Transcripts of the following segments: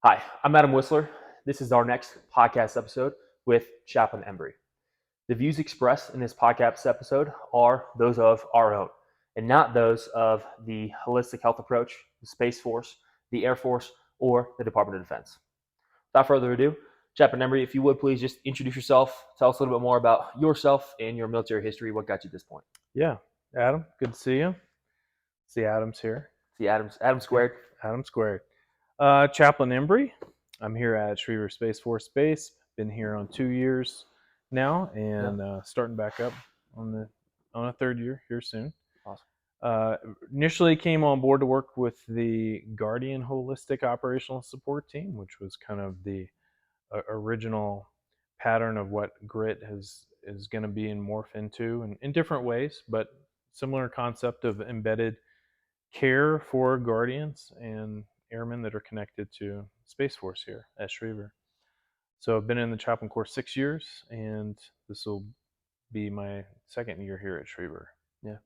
Hi, I'm Adam Whistler. This is our next podcast episode with Chaplain Embry. The views expressed in this podcast episode are those of our own and not those of the holistic health approach, the Space Force, the Air Force, or the Department of Defense. Without further ado, Chaplain Embry, if you would please just introduce yourself, tell us a little bit more about yourself and your military history, what got you to this point. Yeah, Adam, good to see you. See Adam's here. See, Adam Yeah, squared. Adam squared. Chaplain Embry. I'm here at Schriever Space Force Base. Been here on 2 years now, Yeah, and starting back up on a third year here soon. awesome. Uh, Initially came on board to work with the Guardian Holistic Operational Support Team, which was kind of the original pattern of what grit is going to be and morph into in different ways, but similar concept of embedded care for guardians and airmen that are connected to Space Force here at Schriever. So I've been in the Chaplain Corps 6 years, and this will be my second year here at Schriever. Yeah.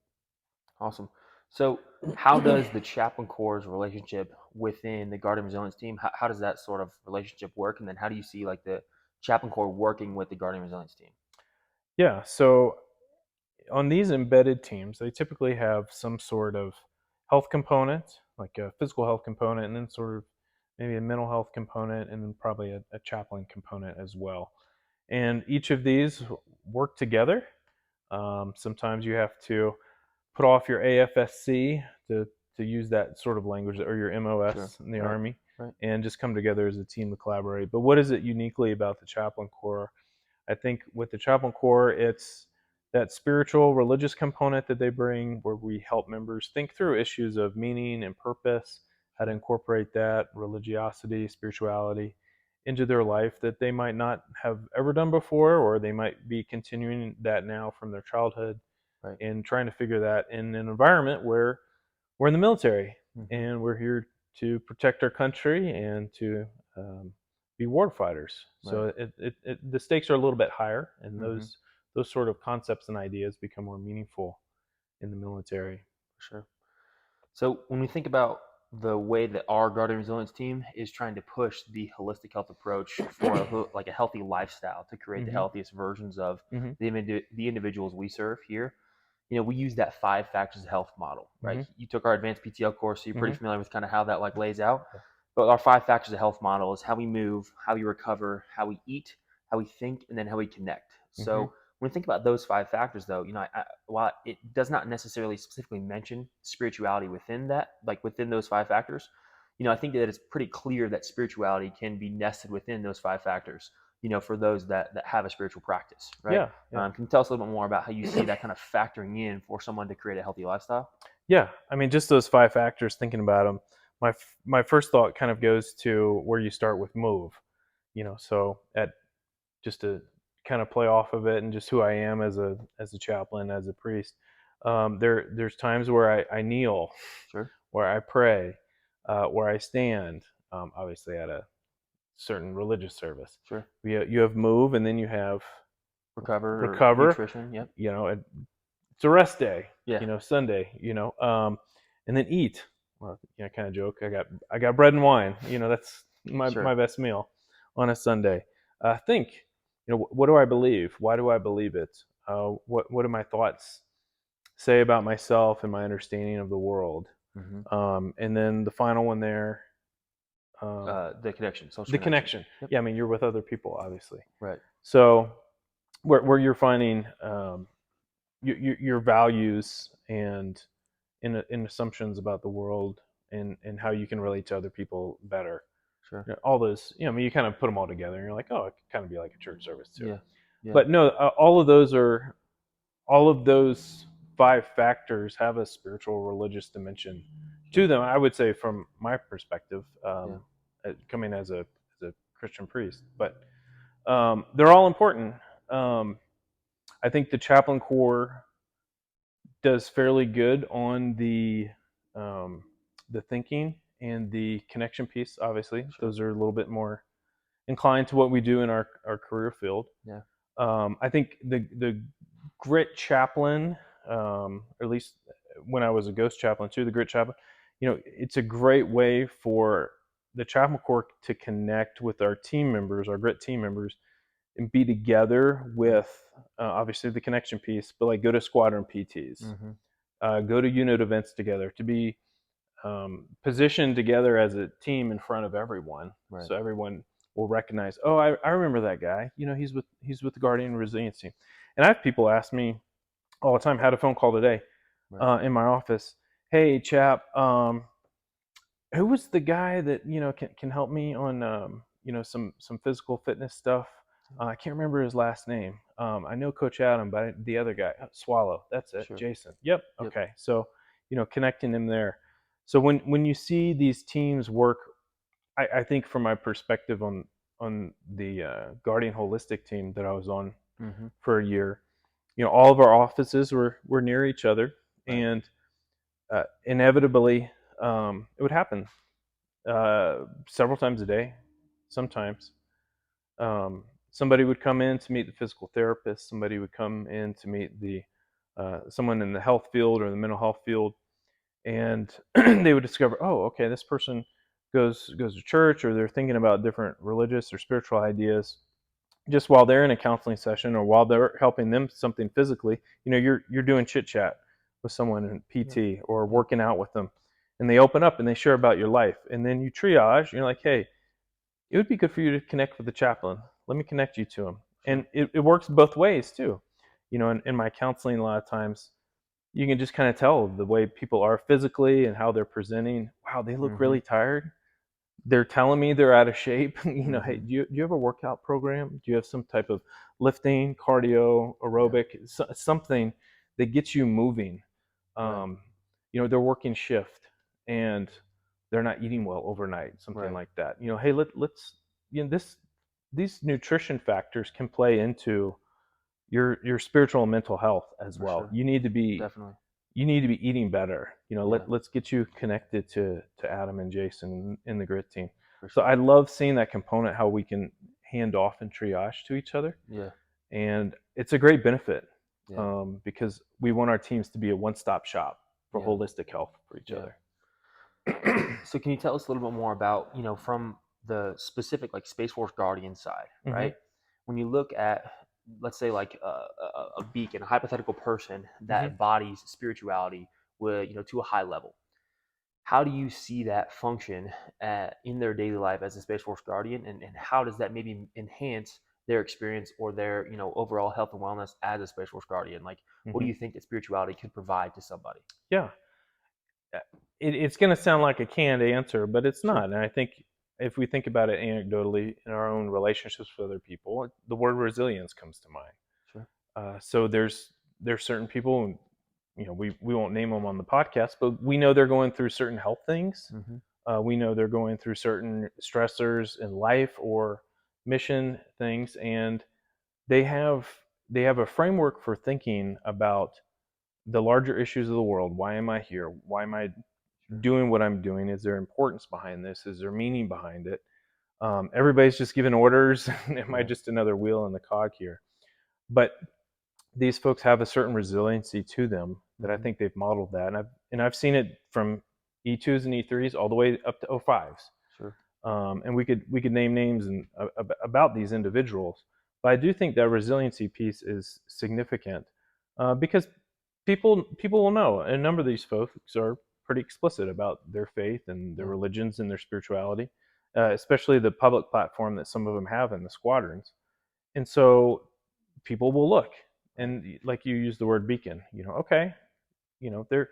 Awesome. So, how does the Chaplain Corps' relationship within the Guardian Resilience team? How does that sort of relationship work? And then, how do you see like the Chaplain Corps working with the Guardian Resilience team? Yeah, so on these embedded teams, they typically have some sort of health component, like a physical health component, and then sort of maybe a mental health component, and then probably a chaplain component as well. And each of these work together. Sometimes you have to put off your AFSC to use that sort of language, or your MOS Sure. in the Right. Army, Right. and just come together as a team to collaborate. But what is it uniquely about the Chaplain Corps? I think with the Chaplain Corps, it's that spiritual, religious component that they bring, where we help members think through issues of meaning and purpose, how to incorporate that religiosity, spirituality into their life that they might not have ever done before, or they might be continuing that now from their childhood, Right. and trying to figure that in an environment where we're in the military Mm-hmm. and we're here to protect our country and to um, be war fighters. Right. So the stakes are a little bit higher, and Mm-hmm. those sort of concepts and ideas become more meaningful in the military. Sure. So, when we think about the way that our Guardian Resilience team is trying to push the holistic health approach for like a healthy lifestyle to create the Mm-hmm. healthiest versions of Mm-hmm. the individuals we serve here, we use that 5 factors of health model, right? Mm-hmm. You took our advanced PTL course, so you're pretty Mm-hmm. familiar with kind of how that like lays out. But our 5 factors of health model is how we move, how we recover, how we eat, how we think, and then how we connect. Mm-hmm. So when we think about those 5 factors, though, while it does not necessarily specifically mention spirituality within that, like within those 5 factors, I think that it's pretty clear that spirituality can be nested within those 5 factors. For those that have a spiritual practice, right? Yeah, yeah, Can you tell us a little bit more about how you see that kind of factoring in for someone to create a healthy lifestyle? yeah. I mean, just those 5 factors. Thinking about them, my first thought kind of goes to where you start with move. So at just to kind of play off of it and just who I am as a chaplain, as a priest. There's times where I kneel, Sure. where I pray, where I stand. Obviously, at a certain religious service, Sure. you have move, and then you have Recover or recover. nutrition. Yep. It's a rest day. Yeah. Sunday. And then eat. Well, kind of joke. I got bread and wine. That's my Sure. best meal on a Sunday. Think. What do I believe? Why do I believe it? What do my thoughts say about myself and my understanding of the world? Mm-hmm. And then the final one there, The connection, social the connection. Yep. Yeah, I mean, you're with other people, obviously. Right. So where you're finding your values and in assumptions about the world, and how you can relate to other people better. Sure. All those, I mean, you kind of put them all together, and you're like, oh, it could kind of be like a church service too. Yeah. Yeah. But no, all of those 5 factors have a spiritual, religious dimension to them. I would say, from my perspective, coming as a Christian priest, but they're all important. I think the Chaplain Corps does fairly good on the thinking and the connection piece. Obviously, Sure. those are a little bit more inclined to what we do in our career field. Yeah. I think the grit chaplain, or at least when I was a ghost chaplain too, the grit chaplain, it's a great way for the Chaplain Corps to connect with our team members, our grit team members, and be together with obviously the connection piece, but like go to squadron PTs, Mm-hmm. go to unit events together, to be positioned together as a team in front of everyone, Right. so everyone will recognize, oh, I remember that guy. He's with the Guardian Resilience team. And I have people ask me all the time. I had a phone call today Right. in my office. Hey, chap, who was the guy that can help me on some physical fitness stuff? I can't remember his last name. I know Coach Adam, but the other guy, Swallow. That's it, Sure. Jason. Yep. Yep. Okay. So connecting him there. So when you see these teams work, I think from my perspective on the Guardian Holistic team that I was on Mm-hmm. for a year, all of our offices were near each other, Right. and inevitably it would happen several times a day. Sometimes somebody would come in to meet the physical therapist. Somebody would come in to meet the someone in the health field or the mental health field, and they would discover, oh, okay, this person goes to church, or they're thinking about different religious or spiritual ideas. Just while they're in a counseling session, or while they're helping them something physically, you're doing chit chat with someone in Yep. PT or Yep. working out with them, and they open up and they share about your life, and then you triage. You're like, hey, it would be good for you to connect with the chaplain. Let me connect you to him. Sure. And it works both ways too. In my counseling, a lot of times you can just kind of tell the way people are physically and how they're presenting. Wow, they look Mm-hmm. really tired. They're telling me they're out of shape. Hey, Mm-hmm. do you have a workout program? Do you have some type of lifting, cardio, Yeah. aerobic, something that gets you moving? Right. Um, they're working shift and they're not eating well overnight, something Right. like that. Hey, let's this these nutrition factors can play into your spiritual and mental health as For well. sure. Definitely. You need to be eating better. Yeah. Let's get you connected to Adam and Jason in the grit team. For So sure. I love seeing that component, how we can hand off and triage to each other, Yeah. and it's a great benefit Yeah. because we want our teams to be a one-stop shop for Yeah. holistic health for each Yeah. other. So can you tell us a little bit more about, from the specific like Space Force Guardian side, Hmm. right? When you look at, let's say, like a beacon, a hypothetical person that Hmm. embodies spirituality with, to a high level, how do you see that function in their daily life as a Space Force Guardian, and how does that maybe enhance their experience or their, overall health and wellness as a Space Force Guardian? Like, what do Hmm. you think that spirituality could provide to somebody? Yeah, it's going to sound like a canned answer, but it's Sure. not. And I think if we think about it anecdotally in our own relationships with other people, the word resilience comes to mind. Sure. So there's certain people, we won't name them on the podcast, but we know they're going through certain health things. Mm-hmm. We know they're going through certain stressors in life or mission things, and they have they have a framework for thinking about the larger issues of the world. Why am I here? Why am I Sure. doing what I'm doing? Is there importance behind this? Is there meaning behind it? Everybody's just giving orders. Am I Yeah. just another wheel in the cog here? But these folks have a certain resiliency to them that I Mm-hmm. think they've modeled that, and I've seen it from E2s and E3s all the way up to O5s. Sure. And we could name names and about these individuals, but I do think that resiliency piece is significant because people will know. And a number of these folks are pretty explicit about their faith and their Yeah. religions and their spirituality, especially the public platform that some of them have in the squadrons. And so people will look, Right. and like you use the word beacon. Okay, they're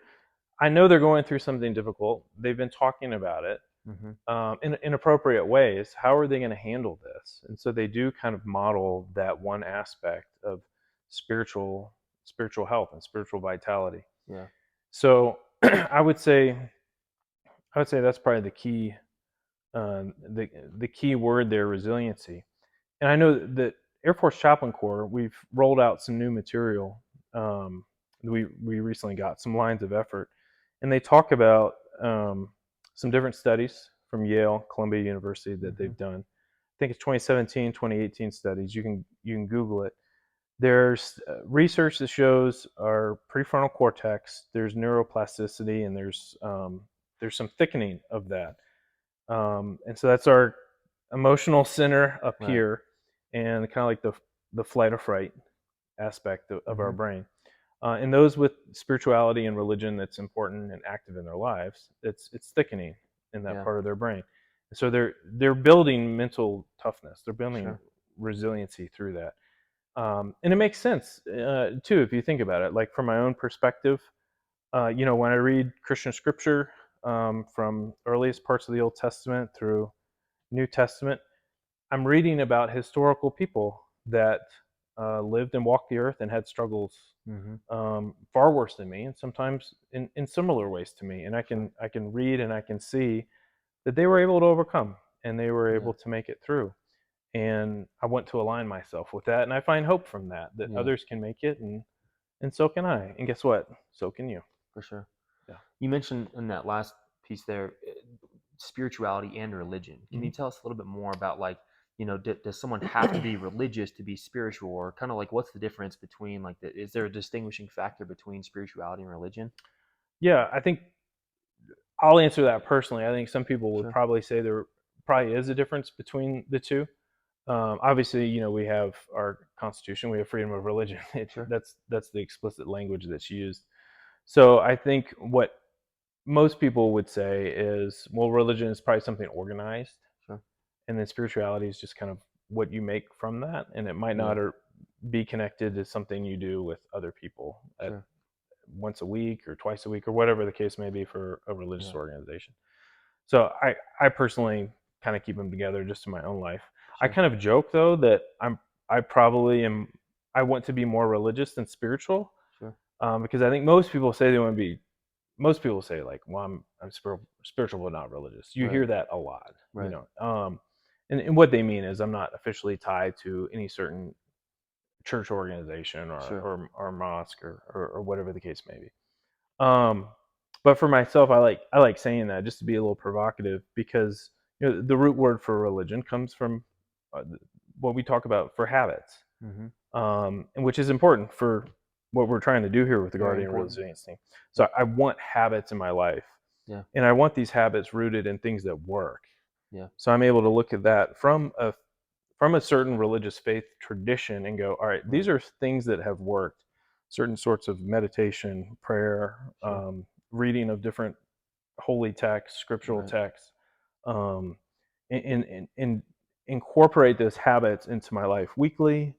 I know they're going through something difficult. They've been talking about it Mm-hmm. in appropriate ways. How are they going to handle this? And so they do kind of model that one aspect of spiritual spiritual health and spiritual vitality. Yeah. So I would say that's probably the key word there, resiliency. And I know that Air Force Chaplain Corps, we've rolled out some new material. We recently got some lines of effort, and they talk about some different studies from Yale, Columbia University that Mm-hmm. they've done. I think it's 2017, 2018 studies. You can Google it. There's research that shows our prefrontal cortex. There's neuroplasticity, and there's some thickening of that. And so that's our emotional center up Right. here, and kind of like the flight or fright aspect of our Mm-hmm. brain. And those with spirituality and religion that's important and active in their lives, it's thickening in that Yeah. part of their brain. So they're building mental toughness. They're building Sure. resiliency through that. And it makes sense too if you think about it. Like from my own perspective, when I read Christian scripture from earliest parts of the Old Testament through New Testament, I'm reading about historical people that lived and walked the earth and had struggles Mm-hmm. far worse than me, and sometimes in similar ways to me. And Sure. I can read and I can see that they were able to overcome and they were Yeah. able to make it through. And I want to align myself with that, and I find hope from that Yeah. others can make it, and so can I. And guess what? So can you. For sure. Yeah. You mentioned in that last piece there, spirituality and religion. Can Hmm. you tell us a little bit more about like, does someone have to be religious to be spiritual, or kind of like what's the difference between like is there a distinguishing factor between spirituality and religion? Yeah, I think I'll answer that personally. I think some people would Sure. probably say there probably is a difference between the two. Obviously, we have our Constitution, we have freedom of religion. Sure. That's the explicit language that's used. So I think what most people would say is, well, religion is probably something organized, Sure. and then spirituality is just kind of what you make from that, and it might Yeah. not be connected to something you do with other people at Sure. once a week or twice a week or whatever the case may be for a religious Yeah. organization. So I personally kind of keep them together just in my own life. I Sure. kind of joke though that I probably am I want to be more religious than spiritual, Sure. because I think most people say they want to be. Most people say like, well, I'm spiritual but not religious. You Right. hear that a lot, Right. and what they mean is I'm not officially tied to any certain church organization Sure. or mosque or whatever the case may be. Um, but for myself, I like saying that just to be a little provocative, because the root word for religion comes from uh, what we talk about for habits, Mm-hmm. and which is important for what we're trying to do here with the Very Guardian important. Resilience team. Yeah. So I want habits in my life, Yeah. and I want these habits rooted in things that work. Yeah. So I'm able to look at that from a certain religious faith tradition and go, all right, these Right. are things that have worked. Certain sorts of meditation, prayer, Sure. reading of different holy texts, scriptural Right. texts, um, and incorporate those habits into my life weekly,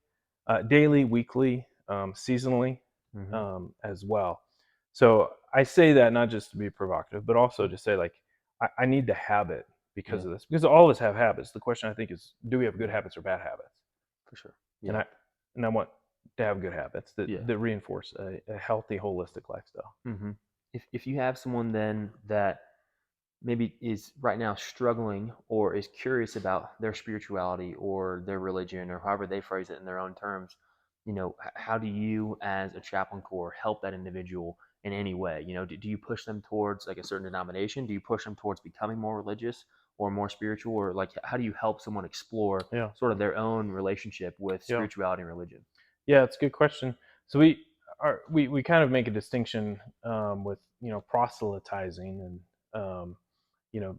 daily, weekly, seasonally, Mm-hmm. as well. So I say that not just to be provocative, but also Sure. to say like I need the habit because Yeah. of this, because all of us have habits. The question I think is, do we have good Yeah. habits or bad habits? For sure. And Yeah. I want to have good habits Yeah. that reinforce a healthy, holistic lifestyle. Mm-hmm. If you have someone then that maybe is right now struggling or is curious about their spirituality or their religion or however they phrase it in their own terms, how do you as a chaplain corps help that individual in any way? Do you push them towards like a certain denomination? Do you push them towards becoming more religious or more spiritual, or like how do you help someone explore Yeah, sort of their own relationship with yeah. spirituality and religion? Yeah, it's a good question. So we kind of make a distinction with proselytizing and you know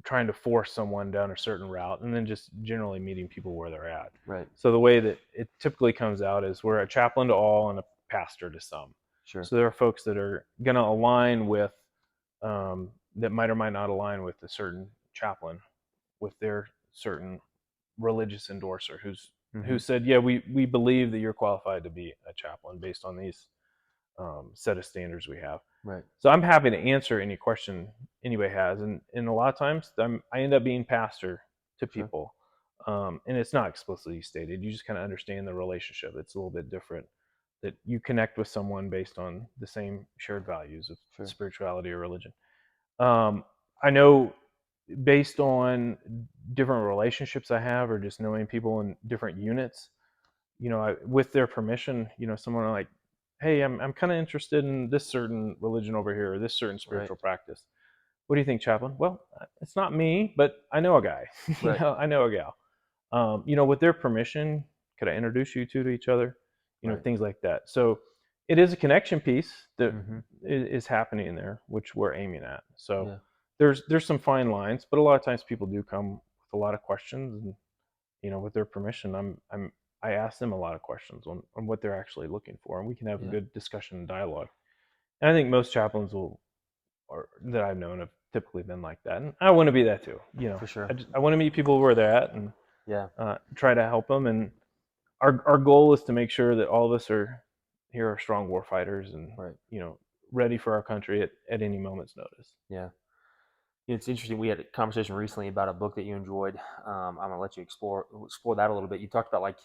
trying to force someone down a certain route, and then just generally meeting people where they're at. Right. So the way that it typically comes out is we're a chaplain to all and a pastor to some. Sure. So there are folks that are going to align with that might or might not align with a certain chaplain with their certain religious endorser Mm-hmm. who said, yeah, we believe that you're qualified to be a chaplain based on these set of standards we have. Right. So I'm happy to answer any question anybody has, and a lot of times I end up being pastor to Sure. people, and it's not explicitly stated. You just kind of understand the relationship. It's a little bit different that you connect with someone based on the same shared values of Sure. spirituality or religion. I know based on different relationships I have, or just knowing people in different units, with their permission, someone like, hey, I'm kind of interested in this certain religion over here, or this certain Right. spiritual practice. What do you think, chaplain? Well, it's not me, but I know a guy. Right. I know a gal. With their permission, could I introduce you two to each other? Right. Things like that. So it is a connection piece that Mm-hmm. is happening there, which we're aiming at. So Yeah. there's some fine lines, but a lot of times people do come with a lot of questions, and with their permission, I ask them a lot of questions on what they're actually looking for, and we can have a Yeah, good discussion and dialogue. And I think most chaplains or that I've known have typically been like that, and I want to be that too. for sure. I want to meet people where they're at and Yeah, try to help them. And our goal is to make sure that all of us are here are strong war fighters and right. ready for our country at any moment's notice. Yeah. It's interesting. We had a conversation recently about a book that you enjoyed. I'm gonna let you explore that a little bit. You talked about, like,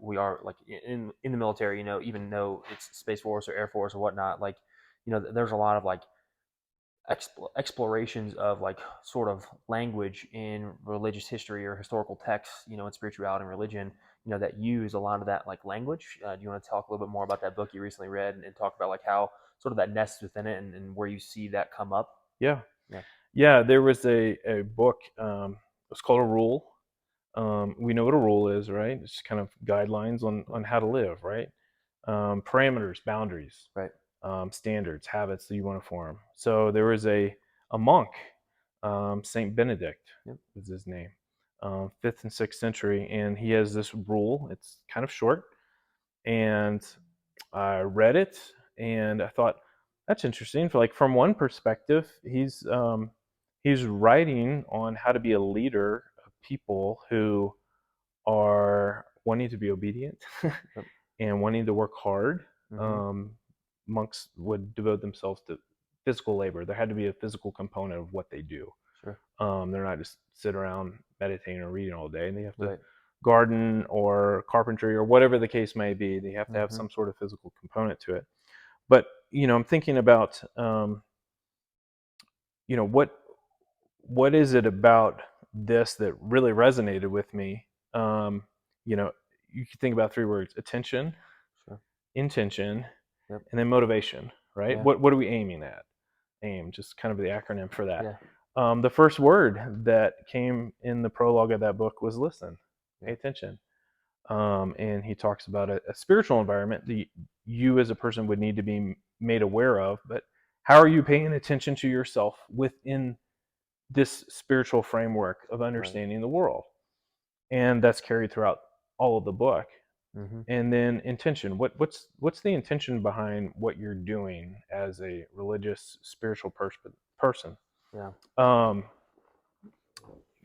we are, like, in the military. Even though it's Space Force or Air Force or whatnot, like, there's a lot of, like, explorations of, like, sort of language in religious history or historical texts. In spirituality and religion. That use a lot of that, like, language. Do you want to talk a little bit more about that book you recently read, and talk about, like, how sort of that nests within it, and where you see that come up? Yeah, Yeah. yeah. There was a book. It was called A Rule. We know what a rule is, right? It's kind of guidelines on how to live, right? Parameters, boundaries, Right. standards, habits that you want to form. So there was a monk, Saint Benedict Yep. was his name, fifth and sixth century, and he has this rule. It's kind of short, and I read it, and I thought that's interesting. For like from one perspective, he's writing on how to be a leader of people who are wanting to be obedient Yep. and wanting to work hard. Mm-hmm. Um, Monks would devote themselves to physical labor. There had to be a physical component of what they do. Sure. They're not just sit around meditating or reading all day, and they have to Right. garden or carpentry or whatever the case may be. They have to have Mm-hmm. some sort of physical component to it. But I'm thinking about you know what what is it about this that really resonated with me? You know, you could think about three words: attention, Sure. intention, Yep. and then motivation. Right? Yeah. What are we aiming at? AIM, just kind of the acronym for that. Yeah. The first word that came in the prologue of that book was listen, pay Yeah. attention. And he talks about a spiritual environment that you as a person would need to be made aware of, but how are you paying attention to yourself within this spiritual framework of Right. understanding the world? And that's carried throughout all of the book. Mm-hmm. And then intention. What's the intention behind what you're doing as a religious spiritual person? Yeah. Um,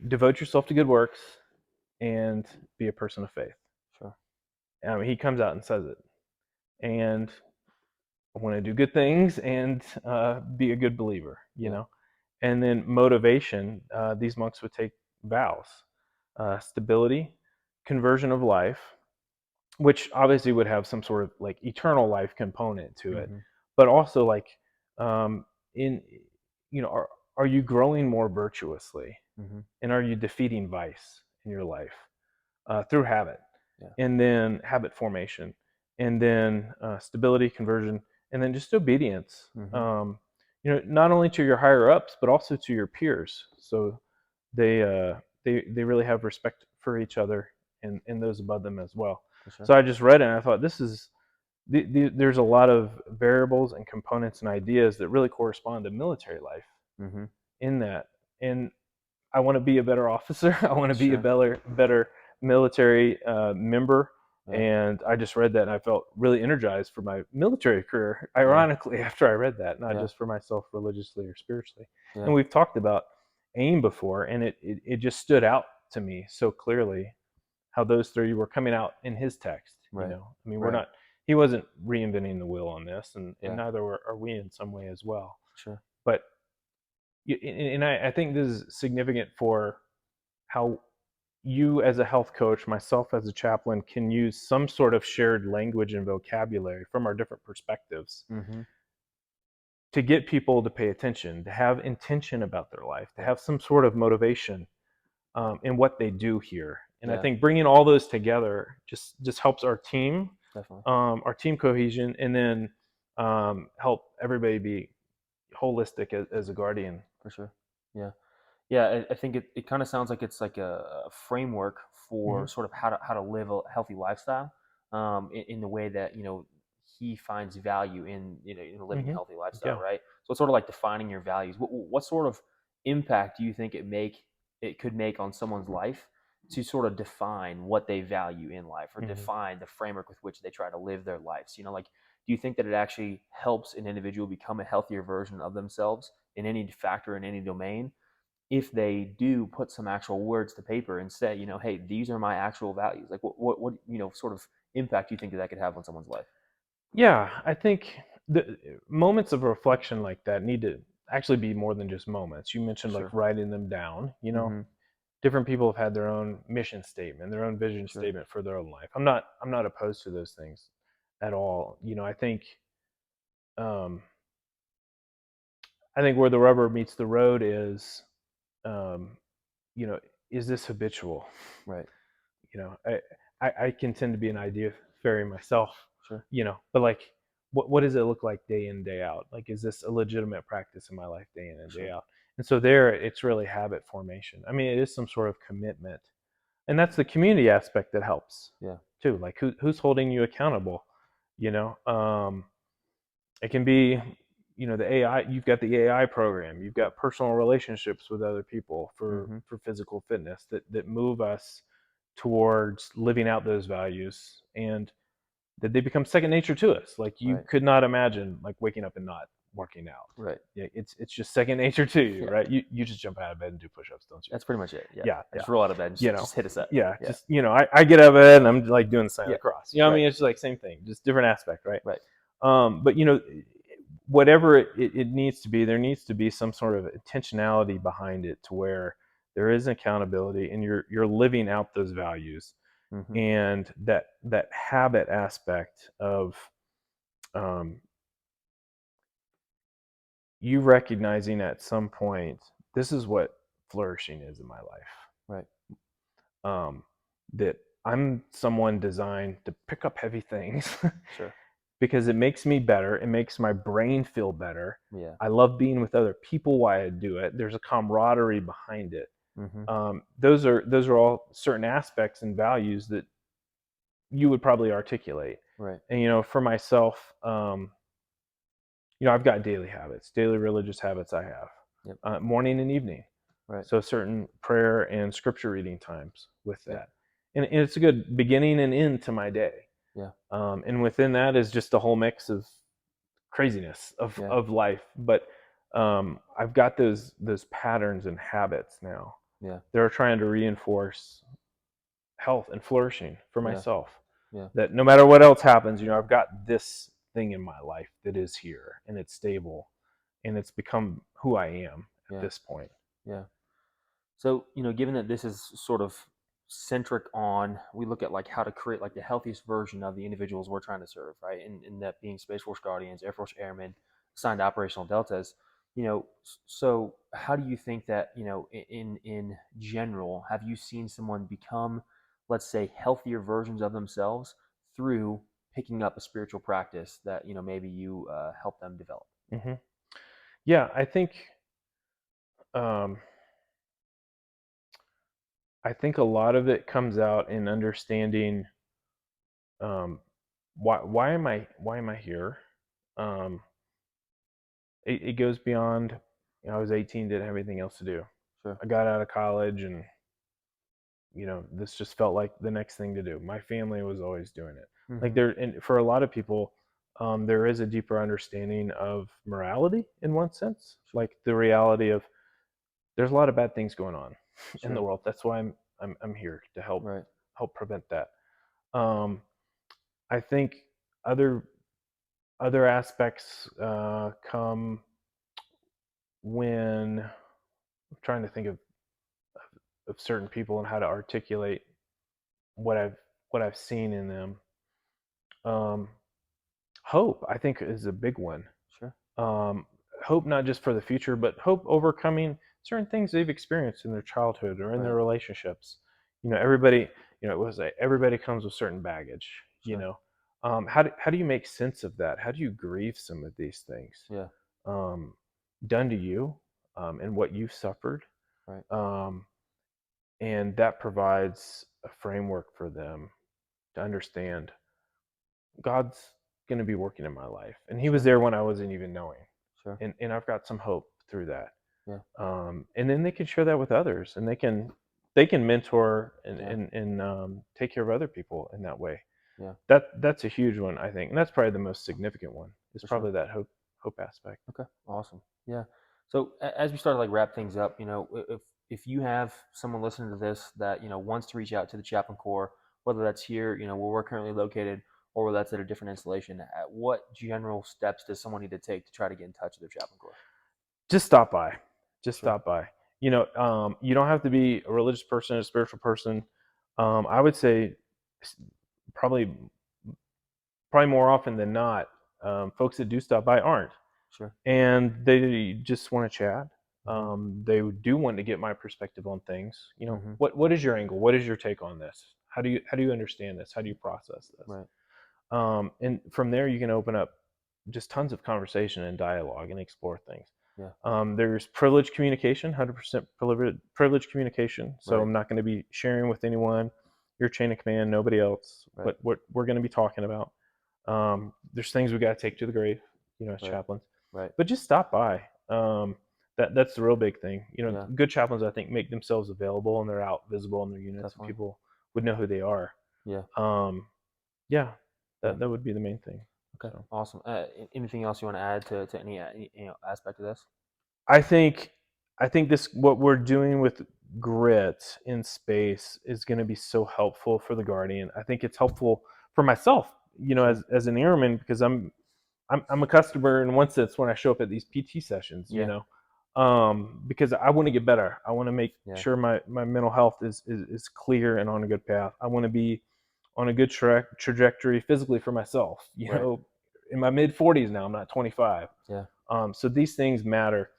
Devote yourself to good works and be a person of faith. Sure. He comes out and says it. And I want to do good things and be a good believer, Yeah. And then motivation. These monks would take vows, stability, conversion of life, which obviously would have some sort of like eternal life component to it, Mm-hmm. but also like um, in are you growing more virtuously, Mm-hmm. and are you defeating vice in your life through habit, Yeah. and then habit formation, and then stability, conversion, and then just obedience. Mm-hmm. Not only to your higher ups, but also to your peers. So they really have respect for each other and those above them as well. For sure. So I just read it and I thought there's a lot of variables and components and ideas that really correspond to military life Mm-hmm. in that. And I want to be a better officer. I want to be a Sure. better military member. Right. And I just read that and I felt really energized for my military career, Yeah. ironically, after I read that, not Yeah. just for myself religiously or spiritually. Yeah. And we've talked about AIM before, and it just stood out to me so clearly how those three were coming out in his text. Right. I mean, Right. he wasn't reinventing the wheel on this, and Yeah. neither are we in some way as well. Sure. But and I think this is significant for how you as a health coach, myself as a chaplain, can use some sort of shared language and vocabulary from our different perspectives Mm-hmm. to get people to pay attention, to have intention about their life, to Right. have some sort of motivation in what they do here. And I Yeah. think bringing all those together just helps Definitely. our team cohesion, and then help everybody be holistic as a guardian. For sure. Yeah. Yeah. I think it kind of sounds like it's like a framework for Hmm. sort of how to live a healthy lifestyle, in the way that he finds value in living a Hmm. healthy lifestyle, Yeah. right? So it's sort of like defining your values. What sort of impact do you think it could make on someone's life to sort of define what they value in life, or Hmm. define the framework with which they try to live their lives? Like, do you think that it actually helps an individual become a healthier version of themselves in any factor, in any domain, if they do put some actual words to paper and say, hey, these are my actual values? Like, what sort of impact do you think that could have on someone's life? Yeah, I think the moments of reflection like that need to actually be more than just moments. You mentioned like Sure. writing them down. Mm-hmm. Different people have had their own mission statement, their own vision Sure. statement for their own life. I'm not opposed to those things at all. Um, I think where the rubber meets the road is, um, you know, is this habitual? Right. You know, I can tend to be an idea fairy myself, Sure. but like, what does it look like day in, day out? Like, is this a legitimate practice in my life day in and day Sure. out? And so there, it's really habit formation. I mean, it is some sort of commitment, and that's the community aspect that helps Yeah. too. Like, who's holding you accountable? You know, it can be, the AI. You've got the AI program. You've Yep. got personal relationships with other people for Mm-hmm. physical fitness that move us towards living out those values, and that they become second nature to us. Like, you Right. could not imagine like waking up and not working out. Right. Yeah, it's just second nature to you, Yeah. right? You just jump out of bed and do push-ups, don't you? That's pretty much it. Yeah. Yeah, I yeah. just roll out of bed and You just know, hit a set. yeah, Yeah. just I get out of bed and I'm like doing the sign of Yeah. the cross. You know what I Right. mean? It's like same thing, just different aspect, right? Right. But whatever it needs to be, there needs to be some sort of intentionality behind it, to where there is accountability and you're living out those values, Mm-hmm. and that habit aspect of, um, you recognizing at some point, this is what flourishing is in my life. Right. um, that I'm someone designed to pick up heavy things Sure. because it makes me better. It makes my brain feel better. Yeah. I love being with other people while I do it. There's a camaraderie behind it. Mm-hmm. Those are all certain aspects and values that you would probably articulate. Right. And for myself, I've got daily habits, daily religious habits I have, Yep. morning and evening. Right. So certain prayer and scripture reading times with Yep. that. And it's a good beginning and end to my day. Yeah. And within that is just a whole mix of craziness of, Yeah. of life. But I've got those patterns and habits now Yeah. that are trying to reinforce health and flourishing for Yeah. myself. Yeah. That no matter what else happens, I've got this thing in my life that is here and it's stable and it's become who I am at Yeah. this point. Yeah. So, given that this is sort of centric on, we look at like how to create like the healthiest version of the individuals we're trying to serve, right? And that being Space Force Guardians, Air Force Airmen, assigned to operational deltas. So how do you think that, in general, have you seen someone become, let's say, healthier versions of themselves through picking up a spiritual practice that, maybe you help them develop? Hmm. Yeah, um, I think a lot of it comes out in understanding, um, why am I here. Um, it goes beyond. I was 18, didn't have anything else to do. Sure. I got out of college, and this just felt like the next thing to do. My family was always doing it. Like, Mm-hmm. and for a lot of people, there is a deeper understanding of morality in one sense, Sure. like the reality of there's a lot of bad things going on in the Sure. world. That's why I'm here to Right. help prevent that. Um, I think other other aspects come when I'm trying to think of certain people and how to articulate what I've seen in them. Um, Hope, I think, is a big one. Sure. Um, Hope not just for the future, but hope overcoming certain things they've experienced in their childhood or in their Right. relationships. Everybody, it was like everybody comes with certain baggage. Sure. How do you make sense of that? How do you grieve some of these things Yeah. um, done to you, and what you've suffered? Right. Um, and that provides a framework for them to understand God's going to be working in my life, and He was Sure. there when I wasn't even knowing, Sure. and I've got some hope through that. Yeah. And then they can share that with others, and they can mentor Yeah. and take care of other people in that way. Yeah. That's a huge one, I think, and that's probably the most significant one. Is For sure. probably that hope aspect. Okay. Awesome. Yeah. So as we start to like wrap things up, if you have someone listening to this that wants to reach out to the Chaplain Corps, whether that's here, where we're currently located, or whether that's at a different installation, what general steps does someone need to take to try to get in touch with their Chaplain Corps? Just stop by. Just Sure. stop by. You don't have to be a religious person, a spiritual person. I would say probably probably more often than not, folks that do stop by aren't, Sure. and they just want to chat. Mm-hmm. They do want to get my perspective on things. Mm-hmm. What is your angle? What is your take on this? How do you understand this? How do you process this? Right. And from there, you can open up just tons of conversation and dialogue and explore things. Yeah. There's privileged communication, 100% privileged communication. So Right. I'm not going to be sharing with anyone your chain of command, nobody else, Right. what we're going to be talking about. There's things we got to take to the grave, as Right. chaplains. Right. But just stop by. That's the real big thing. Yeah. Good chaplains, I think, make themselves available and they're out visible in their units, and Definitely. people would know who they are. Yeah. Yeah, Yeah. that would be the main thing. Okay. So Awesome. Anything else you want to add to any aspect of this? I think this what we're doing with grit in space is going to be so helpful for the Guardian. I think it's helpful for myself, Sure. as an airman, because I'm a customer in one sense when I show up at these PT sessions, Yeah. because I want to get better. I want to make Yeah. sure my mental health is clear and on a good path. I want to be on a good trajectory physically for myself. Right. In my mid 40s now, I'm not 25. Yeah. So these things matter,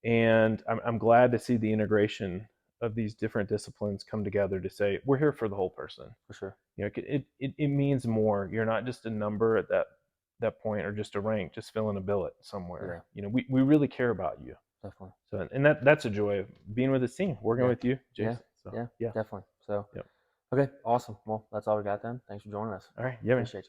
and I'm glad to see the integration of these different disciplines come together to say we're here for the whole person. For sure. It means more. You're not just a number at that point, or just a rank, just filling a billet Yeah. somewhere. We really care about you. Definitely. So, and that's a joy of being with this team, working Yeah. with you, Yeah. Jason. So Yeah. yeah, Definitely. So, yep. okay. Awesome. Well, that's all we got then. Thanks for joining us. All right, yeah, man. Appreciate you.